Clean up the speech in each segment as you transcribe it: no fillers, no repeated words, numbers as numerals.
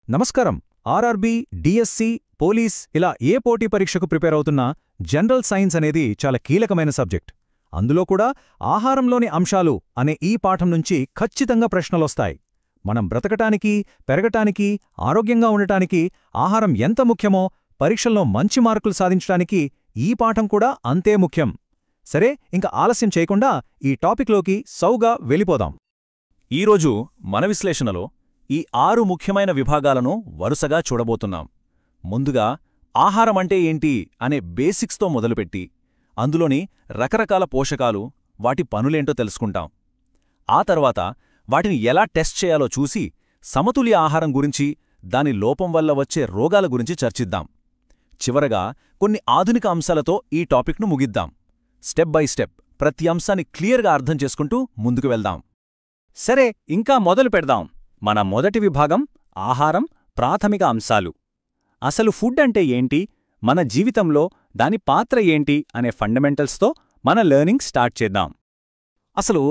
నమస్కారం. RRB, DSC, police ఇలా ఏ పోటీ పరీక్షకు ప్రిపేర్ అవుతున్నా జనరల్ సైన్స్ అనేది చాలా కీలకమైన సబ్జెక్ట్. అందులో కూడా ఆహారంలోని అంశాలు అనే ఈ పాఠం నుంచి ఖచ్చితంగా ప్రశ్నలొస్తాయి. మనం బ్రతకటానికి, పెరగటానికి, ఆరోగ్యంగా ఉండటానికి ఆహారం ఎంత ముఖ్యమో పరీక్షల్లో మంచి మార్కులు సాధించడానికి ఈ పాఠం కూడా అంతే ముఖ్యం. సరే, ఇంక ఆలస్యం చేయకుండా ఈ టాపిక్లోకి సౌగా వెళ్ళిపోదాం. ఈరోజు మన విశ్లేషణలో ఈ 6 ముఖ్యమైన విభాగాలను వరుసగా చూడబోతున్నాం. ముందుగా ఆహారమంటే ఏంటి అనే బేసిక్స్తో మొదలుపెట్టి అందులోని రకరకాల పోషకాలు, వాటి పనులేంటో తెలుసుకుంటాం. ఆ తర్వాత వాటిని ఎలా టెస్ట్ చేయాలో చూసి సమతుల్య ఆహారం గురించి, దాని లోపం వల్ల వచ్చే రోగాల గురించి చర్చిద్దాం. చివరగా కొన్ని ఆధునిక అంశాలతో ఈ టాపిక్ను ముగిద్దాం. స్టెప్ బై స్టెప్ ప్రతి అంశాన్ని క్లియర్గా అర్థం చేసుకుంటూ ముందుకు వెళ్దాం. సరే, ఇంకా మొదలు పెడదాం. మన మొదటి విభాగం ఆహారం, ప్రాథమిక అంశాలు. అసలు ఫుడ్ అంటే ఏంటి, మన జీవితంలో దాని పాత్ర ఏంటి అనే ఫండమెంటల్స్తో మన లెర్నింగ్ స్టార్ట్ చేద్దాం. అసలు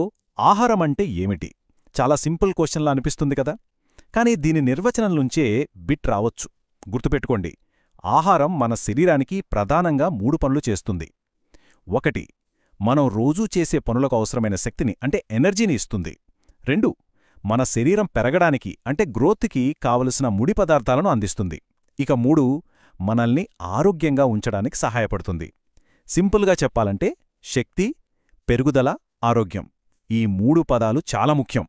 ఆహారం అంటే ఏమిటి? చాలా సింపుల్ క్వశ్చన్లా అనిపిస్తుంది కదా, కానీ దీని నిర్వచనం నుంచే బిట్ రావచ్చు. గుర్తుపెట్టుకోండి, ఆహారం మన శరీరానికి ప్రధానంగా 3 పనులు చేస్తుంది. 1. మనం రోజూ చేసే పనులకు అవసరమైన శక్తిని అంటే ఎనర్జీని ఇస్తుంది. 2. మన శరీరం పెరగడానికి అంటే గ్రోత్కి కావలసిన ముడి పదార్థాలను అందిస్తుంది. ఇక 3. మనల్ని ఆరోగ్యంగా ఉంచడానికి సహాయపడుతుంది. సింపుల్గా చెప్పాలంటే శక్తి, పెరుగుదల, ఆరోగ్యం ఈ 3 పదాలు చాలా ముఖ్యం.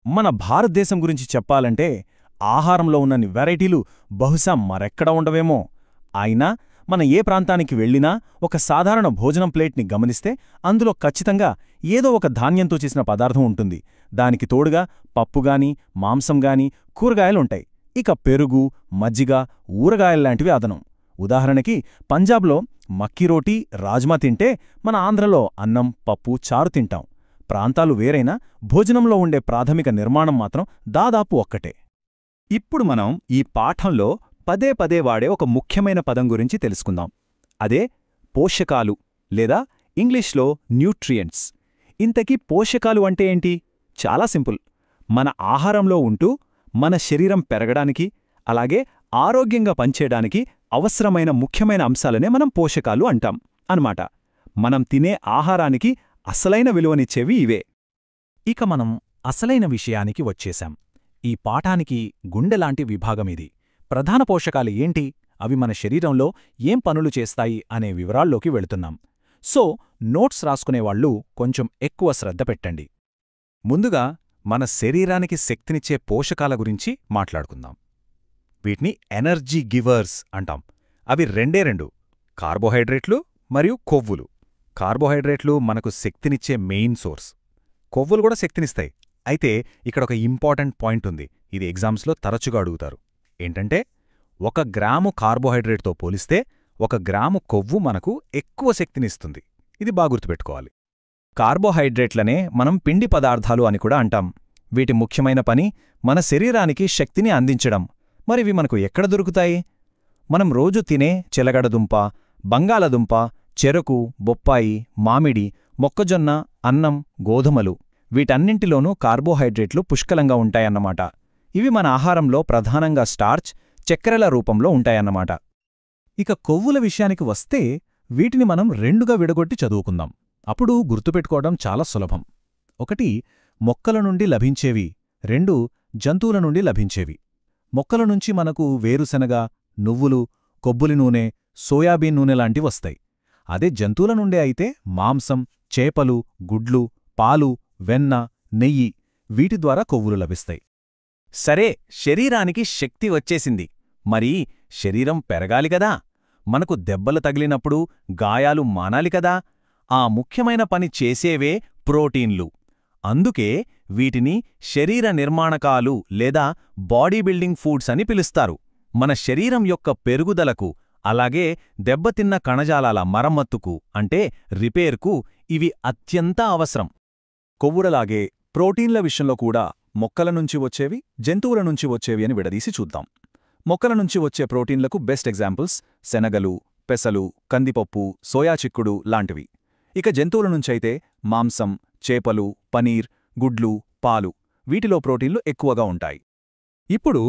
మన భారతదేశం గురించి చెప్పాలంటే ఆహారంలో ఉన్నన్ని వెరైటీలు బహుశా మరెక్కడ ఉండవేమో. అయినా మన ఏ ప్రాంతానికి వెళ్ళినా ఒక సాధారణ భోజనం ప్లేట్ని గమనిస్తే అందులో ఖచ్చితంగా ఏదో ఒక ధాన్యంతో చేసిన పదార్థం ఉంటుంది. దానికి తోడుగా పప్పుగాని, మాంసంగాని, కూరగాయలుంటాయి. ఇక పెరుగు, మజ్జిగ, ఊరగాయల్లాంటివి అదనం. ఉదాహరణకి పంజాబ్లో మక్కీరోటీ, రాజ్మా తింటే మన ఆంధ్రలో అన్నం, పప్పు, చారు తింటాం. ప్రాంతాలు వేరైనా భోజనంలో ఉండే ప్రాథమిక నిర్మాణం మాత్రం దాదాపు ఒక్కటే. ఇప్పుడు మనం ఈ పాఠంలో పదే పదే వాడే ఒక ముఖ్యమైన పదం గురించి తెలుసుకుందాం. అదే పోషకాలు లేదా ఇంగ్లీష్లో న్యూట్రియంట్స్. ఇంతకీ పోషకాలు అంటే ఏంటి? చాలా సింపుల్. మన ఆహారంలో ఉంటూ మన శరీరం పెరగడానికి, అలాగే ఆరోగ్యంగా పనిచేయడానికి అవసరమైన ముఖ్యమైన అంశాలనే మనం పోషకాలు అంటాం అన్నమాట. మనం తినే ఆహారానికి అసలైన విలువనిచ్చేవి ఇవే. ఇక మనం అసలైన విషయానికి వచ్చేశాం. ఈ పాఠానికి గుండెలాంటి విభాగమిది. ప్రధాన పోషకాలు ఏంటి, అవి మన శరీరంలో ఏం పనులు చేస్తాయి అనే వివరాల్లోకి వెళుతున్నాం. సో నోట్స్ రాసుకునేవాళ్లు కొంచెం ఎక్కువ శ్రద్ధ పెట్టండి. ముందుగా మన శరీరానికి శక్తినిచ్చే పోషకాల గురించి మాట్లాడుకుందాం. వీటిని ఎనర్జీ గివర్స్ అంటాం. అవి రెండే, కార్బోహైడ్రేట్లు మరియు కొవ్వులు. కార్బోహైడ్రేట్లు మనకు శక్తినిచ్చే మెయిన్ సోర్స్. కొవ్వులు కూడా శక్తినిస్తాయి. అయితే ఇక్కడ ఒక ఇంపార్టెంట్ పాయింట్ ఉంది. ఇది ఎగ్జామ్స్లో తరచుగా అడుగుతారు. ఏంటంటే 1 గ్రాము కార్బోహైడ్రేట్తో పోలిస్తే 1 గ్రాము కొవ్వు మనకు ఎక్కువ శక్తినిస్తుంది. ఇది బాగా గుర్తుపెట్టుకోవాలి. కార్బోహైడ్రేట్లనే మనం పిండి పదార్థాలు అని కూడా అంటాం. వీటి ముఖ్యమైన పని మన శరీరానికి శక్తిని అందించడం. మరివి మనకు ఎక్కడ దొరుకుతాయి? మనం రోజు తినే చిలగడదుంప, బంగాళదుంప, చెరకు, బొప్పాయి, మామిడి, మొక్కజొన్న, అన్నం, గోధుమలు వీటన్నింటిలోనూ కార్బోహైడ్రేట్లు పుష్కలంగా ఉంటాయన్నమాట. ఇవి మన ఆహారంలో ప్రధానంగా స్టార్చ్, చక్కెరల రూపంలో ఉంటాయన్నమాట. ఇక కొవ్వుల విషయానికి వస్తే వీటిని మనం 2గా విడగొట్టి చదువుకుందాం. అప్పుడు గుర్తుపెట్టుకోవడం చాలా సులభం. 1 మొక్కల నుండి లభించేవి, 2 జంతువుల నుండి లభించేవి. మొక్కల నుంచి మనకు వేరుశనగ, నువ్వులు, కొబ్బరి నూనె, సోయాబీన్ నూనె లాంటివి వస్తాయి. అదే జంతువుల నుండే అయితే మాంసం, చేపలు, గుడ్లు, పాలు, వెన్న, నెయ్యి వీటి ద్వారా కొవ్వులు లభిస్తాయి. సరే, శరీరానికి శక్తి వచ్చేసింది. మరి శరీరం పెరగాలి కదా, మనకు దెబ్బలు తగిలినప్పుడు గాయాలు మానాలి కదా. ఆ ముఖ్యమైన పని చేసేవే ప్రోటీన్లు. అందుకే వీటిని శరీర నిర్మాణకాలు లేదా బాడీ బిల్డింగ్ ఫుడ్స్ అని పిలుస్తారు. మన శరీరం యొక్క పెరుగుదలకు, అలాగే దెబ్బతిన్న కణజాలాల మరమ్మత్తుకు అంటే రిపేర్కు ఇవి అత్యంత అవసరం. కొవ్వులలాగే ప్రోటీన్ల విషయంలో కూడా మొక్కల నుంచి వచ్చేవి, జంతువుల నుంచి వచ్చేవి అని విడదీసి చూద్దాం. మొక్కల నుంచి వచ్చే ప్రోటీన్లకు బెస్ట్ ఎగ్జాంపుల్స్ శనగలు, పెసలు, కందిపప్పు, సోయా చిక్కుడు లాంటివి. ఇక జంతువుల నుంచైతే మాంసం, చేపలు, పనీర్, గుడ్లు, పాలు వీటిలో ప్రోటీన్లు ఎక్కువగా ఉంటాయి. ఇప్పుడు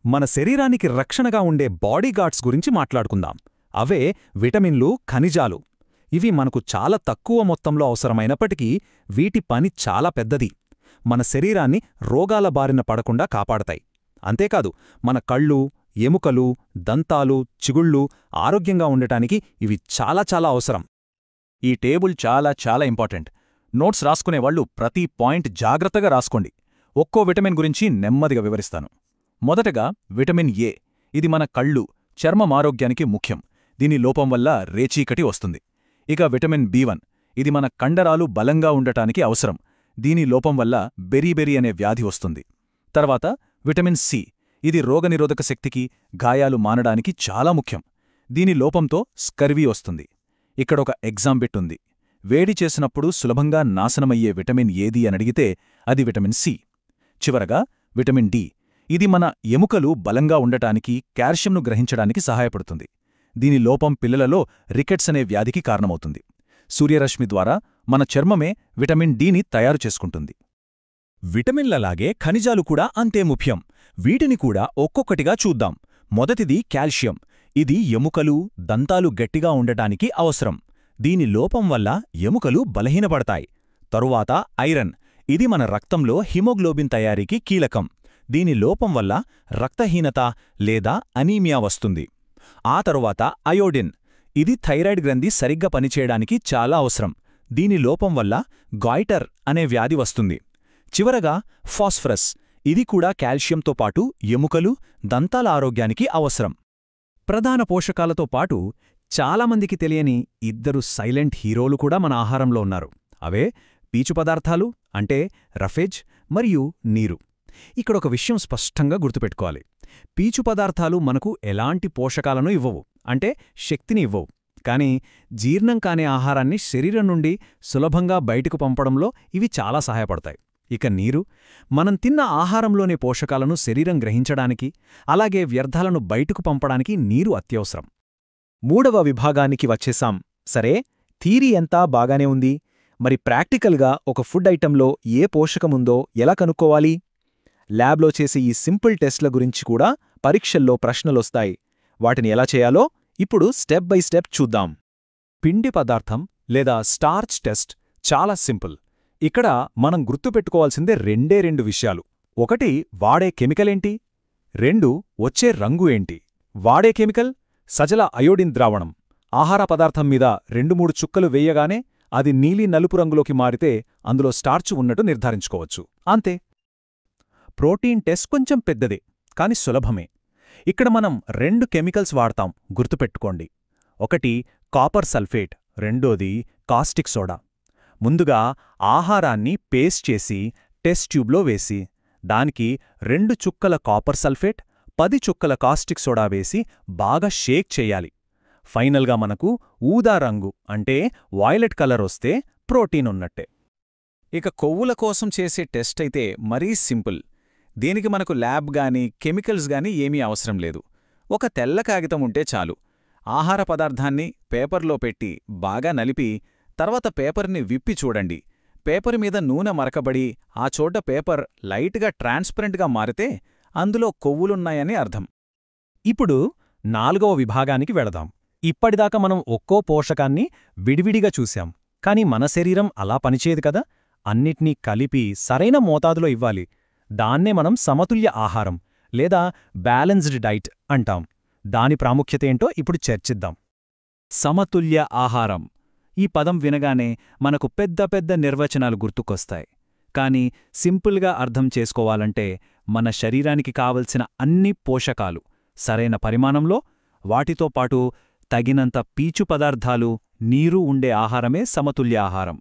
మన శరీరానికి రక్షణగా ఉండే బాడీగార్డ్స్ గురించి మాట్లాడుకుందాం. అవే విటమిన్లు, ఖనిజాలు. ఇవి మనకు చాలా తక్కువ మొత్తంలో అవసరమైనప్పటికీ వీటి పని చాలా పెద్దది. మన శరీరాన్ని రోగాల బారిన పడకుండా కాపాడతాయి. అంతేకాదు, మన కళ్ళు, ఎముకలు, దంతాలు, చిగుళ్ళు ఆరోగ్యంగా ఉండటానికి ఇవి చాలా చాలా అవసరం. ఈ టేబుల్ చాలా చాలా ఇంపార్టెంట్. నోట్స్ రాసుకునేవాళ్లు ప్రతి పాయింట్ జాగ్రత్తగా రాసుకోండి. ఒక్కో విటమిన్ గురించి నెమ్మదిగా వివరిస్తాను. మొదటగా విటమిన్ ఏ. ఇది మన కళ్ళు, చర్మం ఆరోగ్యానికి ముఖ్యం. దీని లోపం వల్ల రేచీకటి వస్తుంది. ఇక విటమిన్ బి1. ఇది మన కండరాలు బలంగా ఉండటానికి అవసరం. దీని లోపం వల్ల బెరీబెరీ అనే వ్యాధి వస్తుంది. తర్వాత విటమిన్ సి. ఇది రోగనిరోధక శక్తికి, గాయాలు మానడానికి చాలా ముఖ్యం. దీని లోపంతో స్కర్వీ వస్తుంది. ఇక్కడొక ఎగ్జామ్ బిట్ ఉంది. వేడి చేసినప్పుడు సులభంగా నాశనమయ్యే విటమిన్ ఏది అనడిగితే అది విటమిన్ సి. చివరగా విటమిన్ డి. ఇది మన ఎముకలు బలంగా ఉండటానికి, కాల్షియంను గ్రహించడానికి సహాయపడుతుంది. దీని లోపం పిల్లలలో రికెట్స్ అనే వ్యాధికి కారణమవుతుంది. సూర్యరశ్మి ద్వారా మన చర్మమే విటమిన్ డిని తయారు చేసుకుంటుంది. విటమిన్లలాగే ఖనిజాలు కూడా అంతే ముఖ్యం. వీటిని కూడా ఒక్కొక్కటిగా చూద్దాం. మొదటిది కాల్షియం. ఇది ఎముకలు, దంతాలు గట్టిగా ఉండటానికి అవసరం. దీని లోపం వల్ల ఎముకలు బలహీనపడతాయి. తరువాత ఐరన్. ఇది మన రక్తంలో హిమోగ్లోబిన్ తయారీకి కీలకం. దీని లోపం వల్ల రక్తహీనత లేదా అనీమియా వస్తుంది. ఆ తరువాత అయోడిన్. ఇది థైరాయిడ్ గ్రంథి సరిగ్గా పనిచేయడానికి చాలా అవసరం. దీని లోపం వల్ల గాయిటర్ అనే వ్యాధి వస్తుంది. చివరగా ఫాస్ఫరస్. ఇది కూడా కాల్షియంతో పాటు ఎముకలు, దంతాల ఆరోగ్యానికి అవసరం. ప్రధాన పోషకాలతో పాటు చాలామందికి తెలియని ఇద్దరు సైలెంట్ హీరోలు కూడా మన ఆహారంలో ఉన్నారు. అవే పీచు పదార్థాలు, అంటే రఫేజ్, మరియు నీరు. ఇక్కడొక విషయం స్పష్టంగా గుర్తుపెట్టుకోవాలి. పీచు పదార్థాలు మనకు ఎలాంటి పోషకాలను ఇవ్వవు, అంటే శక్తిని ఇవ్వవు. కానీ జీర్ణం కాని ఆహారాన్ని శరీరం నుండి సులభంగా బయటకు పంపడంలో ఇవి చాలా సహాయపడతాయి. ఇక నీరు, మనం తిన్న ఆహారంలోని పోషకాలను శరీరం గ్రహించడానికి, అలాగే వ్యర్థాలను బయటకు పంపడానికి నీరు అత్యవసరం. మూడవ విభాగానికి వచ్చేశాం. సరే, థీరీ ఎంతా బాగానే ఉంది. మరి ప్రాక్టికల్గా ఒక ఫుడ్ ఐటంలో ఏ పోషకముందో ఎలా కనుక్కోవాలి? ల్యాబ్లో చేసే ఈ సింపుల్ టెస్ట్ల గురించి కూడా పరీక్షల్లో ప్రశ్నలొస్తాయి. వాటిని ఎలా చేయాలో ఇప్పుడు స్టెప్ బై స్టెప్ చూద్దాం. పిండి పదార్థం లేదా స్టార్చ్ టెస్ట్ చాలా సింపుల్. ఇక్కడ మనం గుర్తుపెట్టుకోవాల్సిందే రెండు విషయాలు. ఒకటి, వాడే కెమికలేంటి? 2, వచ్చే రంగు ఏంటి? వాడే కెమికల్ సజల అయోడిన్ ద్రావణం. ఆహార పదార్థం మీద 2-3 చుక్కలు వేయగానే అది నీలి నలుపు రంగులోకి మారితే అందులో స్టార్చ్ ఉన్నట్టు నిర్ధారించుకోవచ్చు. అంతే. ప్రోటీన్ టెస్ట్ కొంచెం పెద్దదే, కాని సులభమే. ఇక్కడ మనం 2 కెమికల్స్ వాడతాం, గుర్తుపెట్టుకోండి. ఒకటి కాపర్ సల్ఫేట్, రెండోది కాస్టిక్ సోడా. ముందుగా ఆహారాన్ని పేస్ట్ చేసి టెస్ట్ ట్యూబ్లో వేసి దానికి 2 చుక్కల కాపర్ సల్ఫేట్, 10 చుక్కల కాస్టిక్ సోడా వేసి బాగా షేక్ చెయ్యాలి. ఫైనల్గా మనకు ఊదా రంగు, అంటే వాయిలెట్ కలర్ వస్తే ప్రోటీన్ ఉన్నట్టే. ఇక కొవ్వుల కోసం చేసే టెస్ట్ అయితే మరీ సింపుల్. దీనికి మనకు ల్యాబ్ గాని కెమికల్స్ గాని ఏమీ అవసరం లేదు. ఒక తెల్ల కాగితం ఉంటే చాలు. ఆహార పదార్థాన్ని పేపర్లో పెట్టి బాగా నలిపి తర్వాత పేపర్ని విప్పి చూడండి. పేపర్ మీద నూనె మరకబడి ఆ చోట పేపర్ లైట్గా ట్రాన్స్పరెంట్గా మారితే అందులో కొవ్వులున్నాయని అర్థం. ఇప్పుడు 4వ విభాగానికి వెళదాం. ఇప్పటిదాకా మనం ఒక్కో పోషకాన్ని విడివిడిగా చూశాం. కాని మన శరీరం అలా పనిచేయదు కదా. అన్నిటినీ కలిపి సరైన మోతాదులో ఇవ్వాలి. దాన్నే మనం సమతుల్య ఆహారం లేదా బ్యాలెన్స్డ్ డైట్ అంటాం. దాని ప్రాముఖ్యతేంటో ఇప్పుడు చర్చిద్దాం. సమతుల్య ఆహారం. ఈ పదం వినగానే మనకు పెద్ద పెద్ద నిర్వచనాలు గుర్తుకొస్తాయి. కాని సింపుల్గా అర్థం చేసుకోవాలంటే మన శరీరానికి కావలసిన అన్ని పోషకాలు సరైన పరిమాణంలో, వాటితో పాటు తగినంత పీచు పదార్థాలు, నీరు ఉండే ఆహారమే సమతుల్య ఆహారం.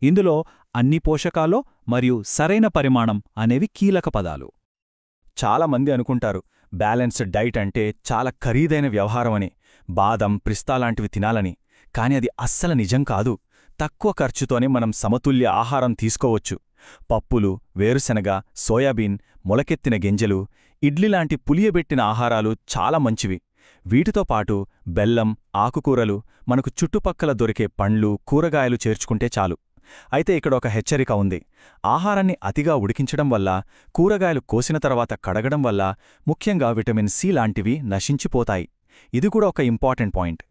ఇందులో అన్ని పోషకాలు మరియు సరైన పరిమాణం అనేవి కీలక పదాలు. చాలామంది అనుకుంటారు బ్యాలెన్స్డ్ డైట్ అంటే చాలా ఖరీదైన వ్యవహారమని, బాదం, పిస్తా లాంటివి తినాలని. కాని అది అస్సలు నిజం కాదు. తక్కువ ఖర్చుతోనే మనం సమతుల్య ఆహారం తీసుకోవచ్చు. పప్పులు, వేరుశెనగ, సోయాబీన్, మొలకెత్తిన గింజలు, ఇడ్లీ లాంటి పులియబెట్టిన ఆహారాలు చాలా మంచివి. వీటితో పాటు బెల్లం, ఆకుకూరలు, మనకు చుట్టుపక్కల దొరికే పండ్లు, కూరగాయలు చేర్చుకుంటే చాలు. అయితే ఇక్కడ ఒక హెచ్చరిక ఉంది. ఆహారాన్ని అతిగా ఉడికించడం వల్ల, కూరగాయలు కోసిన తర్వాత కడగడం వల్ల ముఖ్యంగా విటమిన్ సి లాంటివి నశించిపోతాయి. ఇది కూడా ఒక ఇంపార్టెంట్ పాయింట్.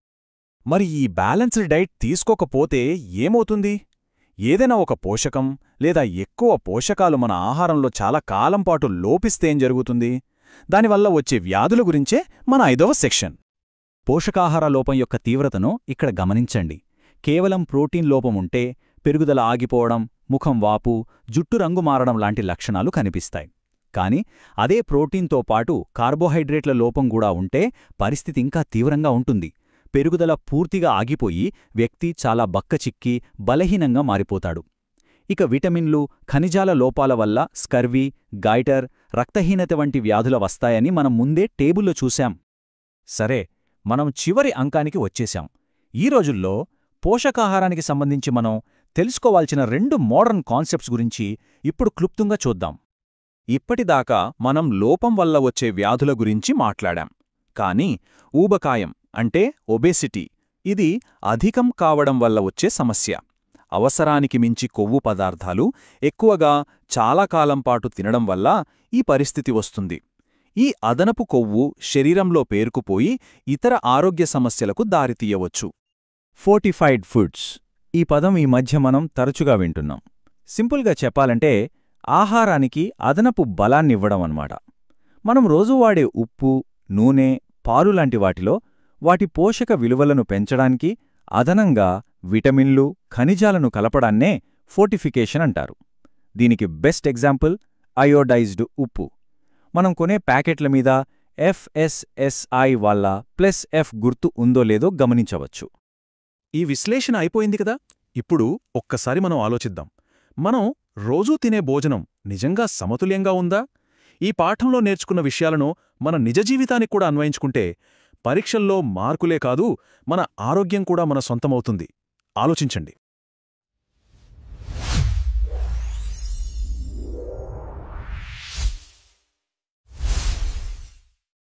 మరి ఈ బ్యాలెన్స్డ్ డైట్ తీసుకోకపోతే ఏమవుతుంది? ఏదైనా ఒక పోషకం లేదా ఎక్కువ పోషకాలు మన ఆహారంలో చాలా కాలంపాటు లోపిస్తేం జరుగుతుంది? దానివల్ల వచ్చే వ్యాధుల గురించే మన 5వ సెక్షన్. పోషకాహార లోపం యొక్క తీవ్రతను ఇక్కడ గమనించండి. కేవలం ప్రోటీన్ లోపముంటే పెరుగుదల ఆగిపోవడం, ముఖం వాపు, జుట్టు రంగు మారడం లాంటి లక్షణాలు కనిపిస్తాయి. కాని అదే ప్రోటీన్తో పాటు కార్బోహైడ్రేట్ల లోపం కూడా ఉంటే పరిస్థితి ఇంకా తీవ్రంగా ఉంటుంది. పెరుగుదల పూర్తిగా ఆగిపోయి వ్యక్తి చాలా బక్కచిక్కి బలహీనంగా మారిపోతాడు. ఇక విటమిన్లు, ఖనిజాల లోపాల వల్ల స్కర్వీ, గైటర్, రక్తహీనత వంటి వ్యాధుల వస్తాయని మనం ముందే టేబుల్లో చూశాం. సరే, మనం చివరి అంకానికి వచ్చేశాం. ఈ రోజుల్లో పోషకాహారానికి సంబంధించి మనం తెలుసుకోవాల్సిన 2 మోడర్న్ కాన్సెప్ట్స్ గురించి ఇప్పుడు క్లుప్తంగా చూద్దాం. ఇప్పటిదాకా మనం లోపం వల్ల వచ్చే వ్యాధుల గురించి మాట్లాడాం. కానీ ఊబకాయం అంటే ఒబేసిటీ, ఇది అధికం కావడం వల్ల వచ్చే సమస్య. అవసరానికి మించి కొవ్వు పదార్థాలు ఎక్కువగా చాలా కాలంపాటు తినడం వల్ల ఈ పరిస్థితి వస్తుంది. ఈ అదనపు కొవ్వు శరీరంలో పేరుకుపోయి ఇతర ఆరోగ్య సమస్యలకు దారితీయవచ్చు. ఫోర్టిఫైడ్ ఫుడ్స్, ఈ పదం ఈ మధ్య మనం తరచుగా వింటున్నాం. సింపుల్గా చెప్పాలంటే ఆహారానికి అదనపు బలాన్నివ్వడం అన్నమాట. మనం రోజూ వాడే ఉప్పు, నూనె, పాలు లాంటి వాటిలో వాటి పోషక విలువలను పెంచడానికి అదనంగా విటమిన్లు, ఖనిజాలను కలపడాన్నే ఫోర్టిఫికేషన్ అంటారు. దీనికి బెస్ట్ ఎగ్జాంపుల్ అయోడైజ్డ్ ఉప్పు. మనం కొనే ప్యాకెట్ల మీద FSSI వాళ్ళ +F గుర్తు ఉందో లేదో గమనించవచ్చు. ఈ విశ్లేషణ అయిపోయింది కదా. ఇప్పుడు ఒక్కసారి మనం ఆలోచిద్దాం. మనం రోజూ తినే భోజనం నిజంగా సమతుల్యంగా ఉందా? ఈ పాఠంలో నేర్చుకున్న విషయాలను మన నిజ జీవితానికి కూడా అన్వయించుకుంటే పరీక్షల్లో మార్కులే కాదు, మన ఆరోగ్యం కూడా మన సొంతమవుతుంది. ఆలోచించండి.